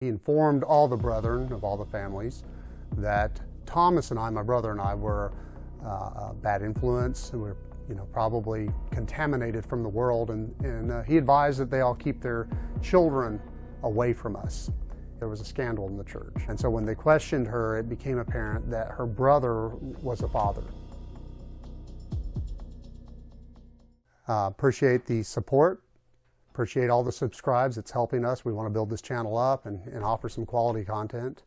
He informed all the brethren of all the families that Thomas and I, my brother and I, were a bad influence. We were, probably contaminated from the world, and he advised that they all keep their children away from us. There was a scandal in the church, and so when they questioned her, it became apparent that her brother was the father. Appreciate the support. Appreciate all the subscribes. It's helping us. We want to build this channel up and offer some quality content.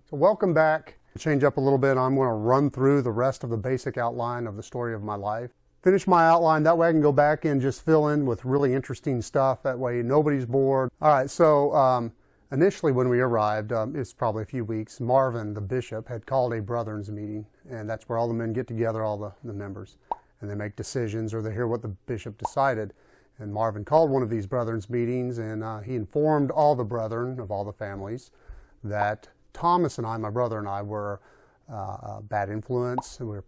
So welcome back. Change up a little bit. I'm going to run through the rest of the basic outline of the story of my life. Finish my outline. That way I can go back and just fill in with really interesting stuff. That way nobody's bored. All right, so initially when we arrived, it's probably a few weeks, Marvin, the bishop, had called a brethrens meeting, and that's where all the men get together, all the members, and they make decisions or they hear what the bishop decided. And Marvin called one of these brethrens meetings, and he informed all the brethren of all the families that Thomas and I, my brother and I, were a bad influence. We were,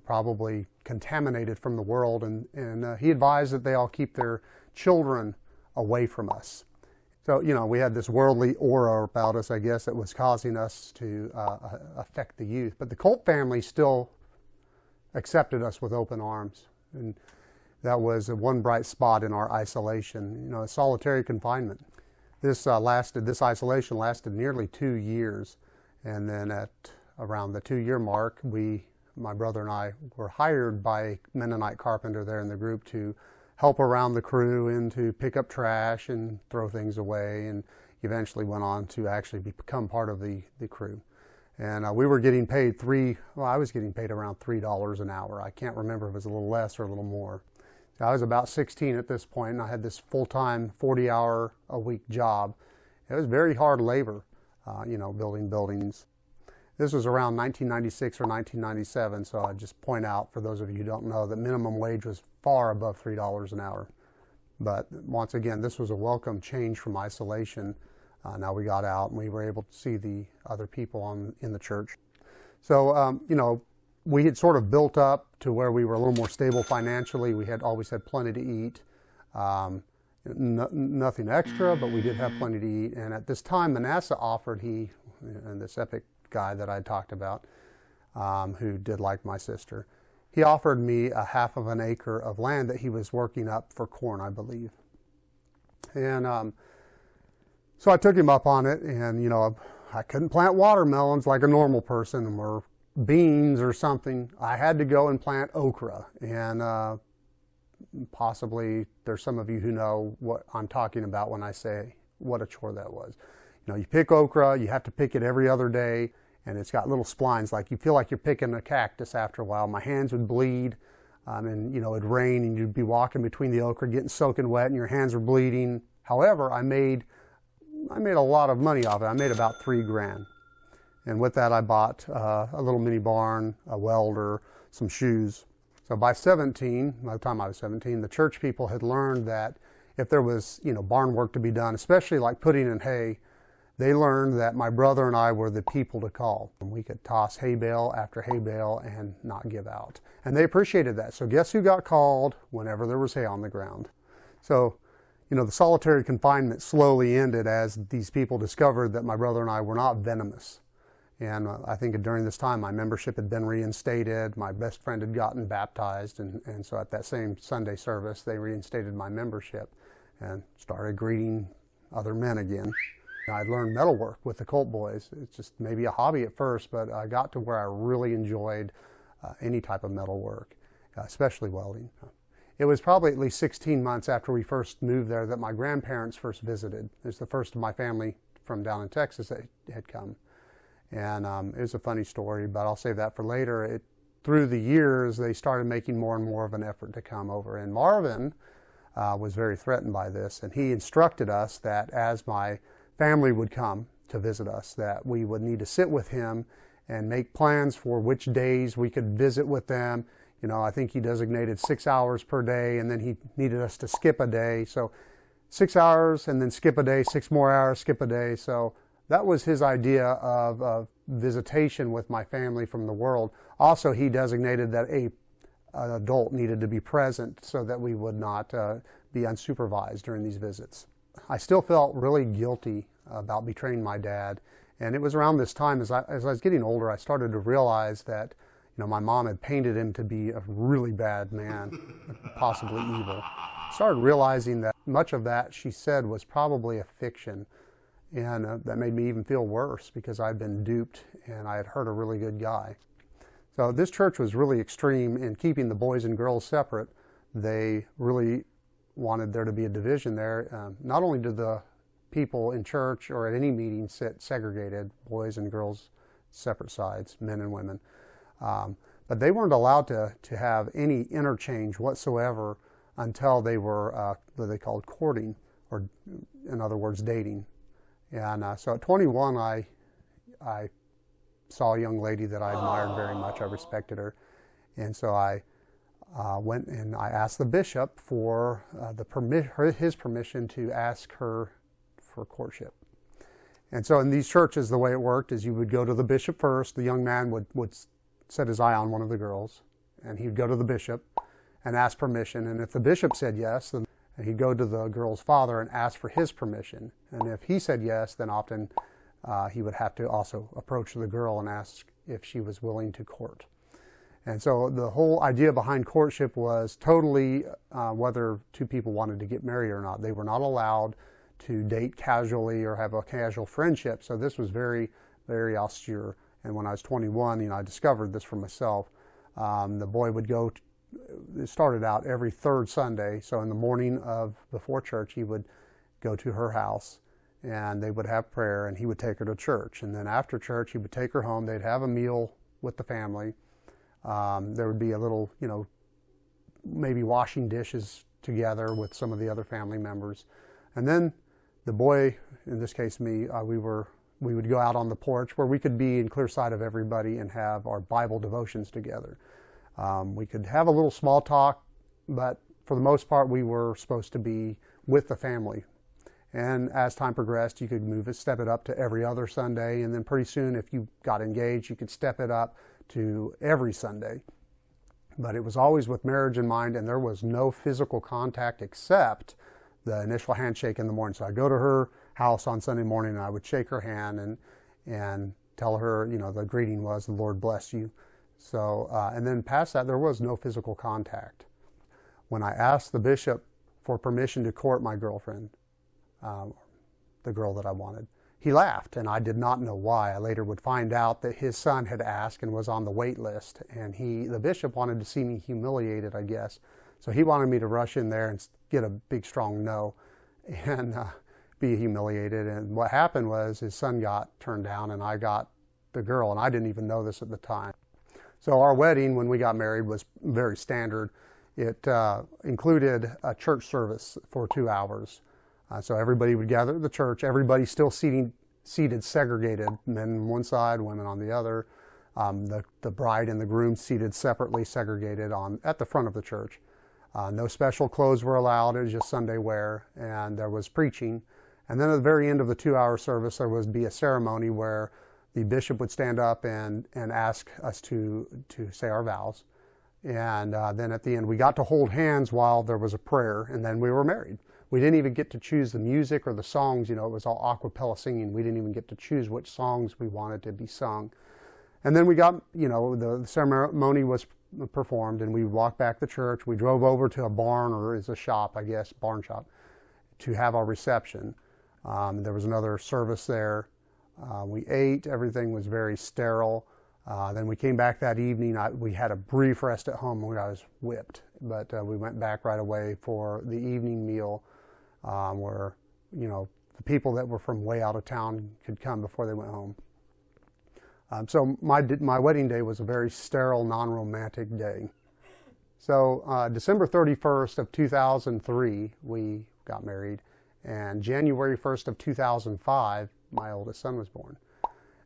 probably contaminated from the world, and he advised that they all keep their children away from us. So, we had this worldly aura about us, I guess, that was causing us to affect the youth. But the Colt family still accepted us with open arms. And that was one bright spot in our isolation, solitary confinement. This isolation lasted nearly 2 years. And then at around the 2-year mark, my brother and I were hired by a Mennonite carpenter there in the group to help around the crew and to pick up trash and throw things away, and eventually went on to actually become part of the crew. And we were getting paid I was getting paid around $3 an hour. I can't remember if it was a little less or a little more. I was about 16 at this point, and I had this full-time 40-hour-a-week job. It was very hard labor, building buildings. This was around 1996 or 1997, so I just point out, for those of you who don't know, that minimum wage was far above $3 an hour. But once again, this was a welcome change from isolation. Now we got out and we were able to see the other people in the church. So, we had sort of built up to where we were a little more stable financially. We had always had plenty to eat. Nothing extra, but we did have plenty to eat. And at this time, Manasseh offered, and this epic guy that I talked about, who did like my sister, he offered me a half of an acre of land that he was working up for corn, I believe. And so I took him up on it, and I couldn't plant watermelons like a normal person or beans or something. I had to go and plant okra, and possibly there's some of you who know what I'm talking about when I say what a chore that was. You pick okra, you have to pick it every other day, and it's got little splines, like you feel like you're picking a cactus after a while. My hands would bleed, and it'd rain, and you'd be walking between the okra, getting soaking wet, and your hands were bleeding. However, I made a lot of money off it. I made about $3 grand. And with that, I bought a little mini barn, a welder, some shoes. So by the time I was 17, the church people had learned that if there was, barn work to be done, especially like putting in hay, they learned that my brother and I were the people to call. And we could toss hay bale after hay bale and not give out. And they appreciated that. So guess who got called whenever there was hay on the ground? So, the solitary confinement slowly ended as these people discovered that my brother and I were not venomous. And I think during this time, my membership had been reinstated. My best friend had gotten baptized. And so at that same Sunday service, they reinstated my membership and started greeting other men again. I learned metalwork with the Colt boys. It's just maybe a hobby at first, but I got to where I really enjoyed any type of metalwork, especially welding. It was probably at least 16 months after we first moved there that my grandparents first visited. It was the first of my family from down in Texas that had come. And it was a funny story, but I'll save that for later. Through the years, they started making more and more of an effort to come over. And Marvin was very threatened by this, and he instructed us that as my family would come to visit us, that we would need to sit with him and make plans for which days we could visit with them. I think he designated 6 hours per day, and then he needed us to skip a day. So 6 hours and then skip a day, 6 more hours, skip a day. So that was his idea of visitation with my family from the world. Also, he designated that an adult needed to be present so that we would not be unsupervised during these visits. I still felt really guilty about betraying my dad. And it was around this time, as I was getting older, I started to realize that, my mom had painted him to be a really bad man, possibly evil. I started realizing that much of that she said was probably a fiction. And that made me even feel worse because I'd been duped and I had hurt a really good guy. So this church was really extreme in keeping the boys and girls separate. They really wanted there to be a division there. Not only did the people in church or at any meeting sit segregated, boys and girls, separate sides, men and women. But they weren't allowed to have any interchange whatsoever until they were what they called courting, or in other words, dating. And so at 21, I saw a young lady that I admired very much. I respected her. And so I went and I asked the bishop for his permission to ask her for courtship. And so in these churches, the way it worked is you would go to the bishop first. The young man would set his eye on one of the girls, and he'd go to the bishop and ask permission. And if the bishop said yes, then he'd go to the girl's father and ask for his permission. And if he said yes, then often he would have to also approach the girl and ask if she was willing to court. And so the whole idea behind courtship was totally whether two people wanted to get married or not. They were not allowed to date casually or have a casual friendship. So this was very, very austere. And when I was 21, I discovered this for myself. The boy would go, it started out every third Sunday. So in the morning before church, he would go to her house and they would have prayer and he would take her to church. And then after church, he would take her home. They'd have a meal with the family. There would be a little, maybe washing dishes together with some of the other family members. And then the boy, in this case me, we would go out on the porch where we could be in clear sight of everybody and have our Bible devotions together. We could have a little small talk, but for the most part, we were supposed to be with the family. And as time progressed, you could step it up to every other Sunday. And then pretty soon, if you got engaged, you could step it up to every Sunday. But it was always with marriage in mind, and there was no physical contact except the initial handshake in the morning. So I'd go to her house on Sunday morning and I would shake her hand and tell her, the greeting was, "The Lord bless you." So, and then past that, there was no physical contact. When I asked the bishop for permission to court my girlfriend, the girl that I wanted, he laughed, and I did not know why. I later would find out that his son had asked and was on the wait list, and the bishop wanted to see me humiliated, I guess. So he wanted me to rush in there and get a big, strong no and be humiliated. And what happened was his son got turned down and I got the girl, and I didn't even know this at the time. So our wedding, when we got married, was very standard. It included a church service for 2 hours. So everybody would gather at the church, everybody still seated segregated, men on one side, women on the other. The bride and the groom seated separately, segregated at the front of the church. No special clothes were allowed, it was just Sunday wear, and there was preaching. And then at the very end of the 2-hour service, there would be a ceremony where the bishop would stand up and ask us to say our vows. And then at the end, we got to hold hands while there was a prayer, and then we were married. We didn't even get to choose the music or the songs, it was all a cappella singing. We didn't even get to choose which songs we wanted to be sung. And then we got, the ceremony was performed, and we walked back to church. We drove over to a barn, or is a shop, I guess, barn shop, to have our reception. There was another service there. We ate. Everything was very sterile. Then we came back that evening. We had a brief rest at home where I was whipped, but we went back right away for the evening meal, where the people that were from way out of town could come before they went home. So my wedding day was a very sterile, non-romantic day. So December 31st of 2003, we got married, and January 1st of 2005, my oldest son was born.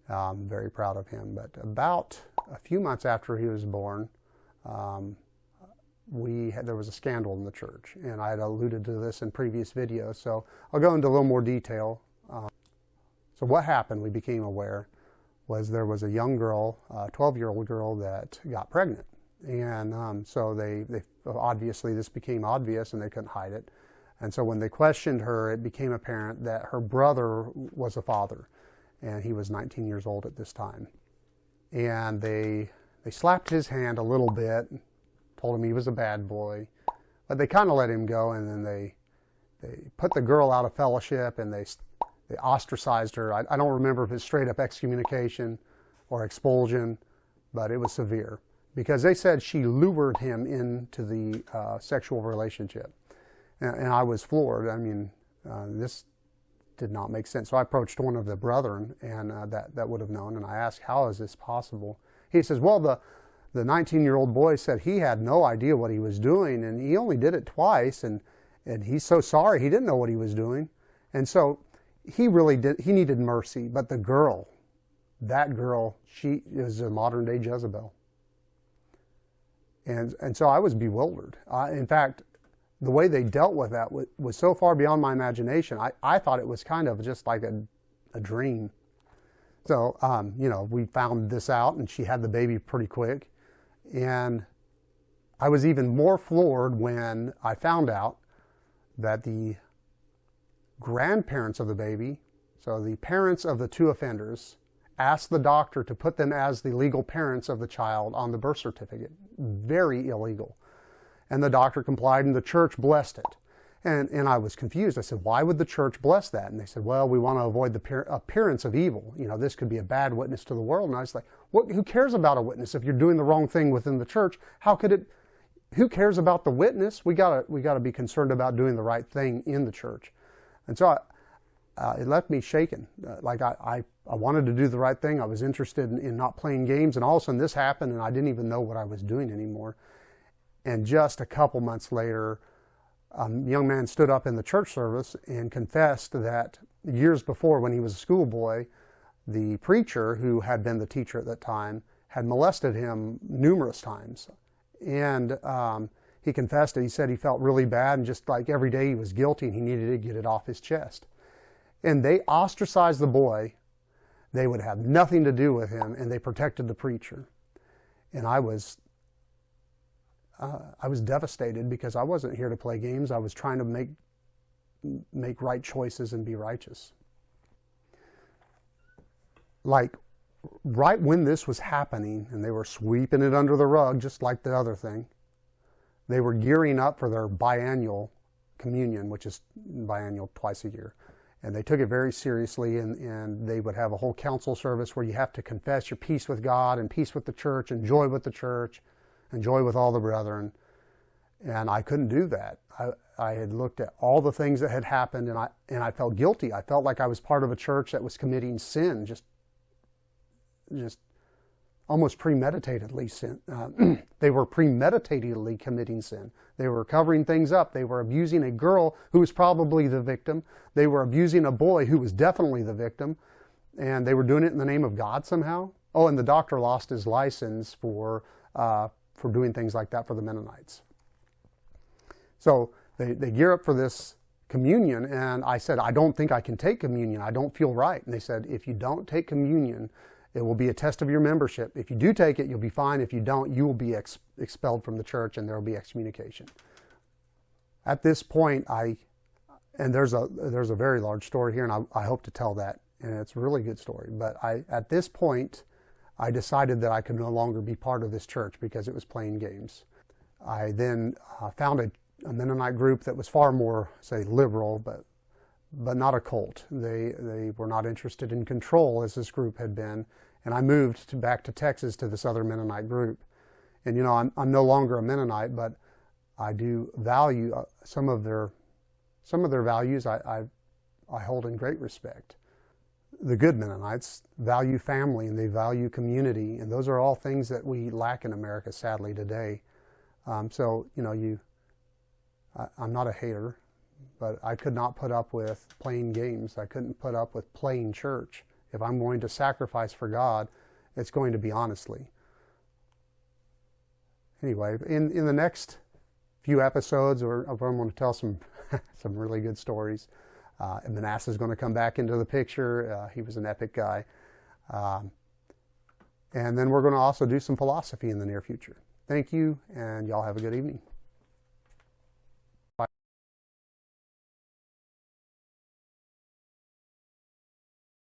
I'm very proud of him. But about a few months after he was born, there was a scandal in the church, and I had alluded to this in previous videos, so I'll go into a little more detail. So what happened, we became aware, was there was a young girl, a 12-year-old girl, that got pregnant. And so they obviously, this became obvious and they couldn't hide it. And so when they questioned her, it became apparent that her brother was a father, and he was 19 years old at this time. And they slapped his hand a little bit, told him he was a bad boy, but they kind of let him go, and then they put the girl out of fellowship, and they ostracized her. I don't remember if it's straight up excommunication or expulsion, but it was severe, because they said she lured him into the sexual relationship. And I was floored. I mean, this did not make sense. So I approached one of the brethren, and that would have known, and I asked, how is this possible? He says, well, the 19-year-old boy said he had no idea what he was doing, and he only did it twice, and he's so sorry, he didn't know what he was doing. And so he needed mercy. But the girl, that girl, she is a modern-day Jezebel. And so I was bewildered. In fact, the way they dealt with that was so far beyond my imagination. I thought it was kind of just like a dream. So, we found this out, and she had the baby pretty quick. And I was even more floored when I found out that the grandparents of the baby, so the parents of the two offenders, asked the doctor to put them as the legal parents of the child on the birth certificate. Very illegal. And the doctor complied, and the church blessed it. And I was confused. I said, why would the church bless that? And they said, well, we want to avoid the appearance of evil. This could be a bad witness to the world. And I was like, who cares about a witness? If you're doing the wrong thing within the church, who cares about the witness? We gotta be concerned about doing the right thing in the church. And so it left me shaken. I wanted to do the right thing. I was interested in not playing games. And all of a sudden this happened, and I didn't even know what I was doing anymore. And just a couple months later, a young man stood up in the church service and confessed that years before, when he was a schoolboy, the preacher, who had been the teacher at that time, had molested him numerous times. And he confessed it. He said he felt really bad, and just like every day he was guilty, and he needed to get it off his chest. And they ostracized the boy. They would have nothing to do with him, and they protected the preacher. And I was devastated, because I wasn't here to play games. I was trying to make right choices and be righteous. Like, right when this was happening, and they were sweeping it under the rug, just like the other thing, they were gearing up for their biannual communion, which is biannual twice a year. And they took it very seriously, and they would have a whole council service where you have to confess your peace with God and peace with the church and joy with the church and joy with all the brethren. And I couldn't do that. I had looked at all the things that had happened, and I felt guilty. I felt like I was part of a church that was committing sin, just almost premeditatedly sin. They were premeditatedly committing sin. They were covering things up. They were abusing a girl who was probably the victim. They were abusing a boy who was definitely the victim. And they were doing it in the name of God somehow. Oh, and the doctor lost his license for doing things like that for the Mennonites. So they gear up for this communion, and I said, I don't think I can take communion. I don't feel right. And they said, if you don't take communion, it will be a test of your membership. If you do take it, you'll be fine. If you don't, you will be expelled from the church, and there will be excommunication. At this point, and there's a very large story here, and I hope to tell that, and it's a really good story. But at this point, I decided that I could no longer be part of this church because it was playing games. I then found a Mennonite group that was far more, say, liberal, but not a cult. They were not interested in control as this group had been. And I moved back to Texas to this other Mennonite group. And I'm no longer a Mennonite, but I do value some of their values. I hold in great respect. The good Mennonites value family, and they value community, and those are all things that we lack in America, sadly, today. I'm not a hater, but I could not put up with playing games. I couldn't put up with playing church. If I'm going to sacrifice for God, it's going to be honestly. Anyway, in the next few episodes, I'm going to tell some really good stories. And Manasseh is going to come back into the picture. He was an epic guy. And then we're going to also do some philosophy in the near future. Thank you, and y'all have a good evening.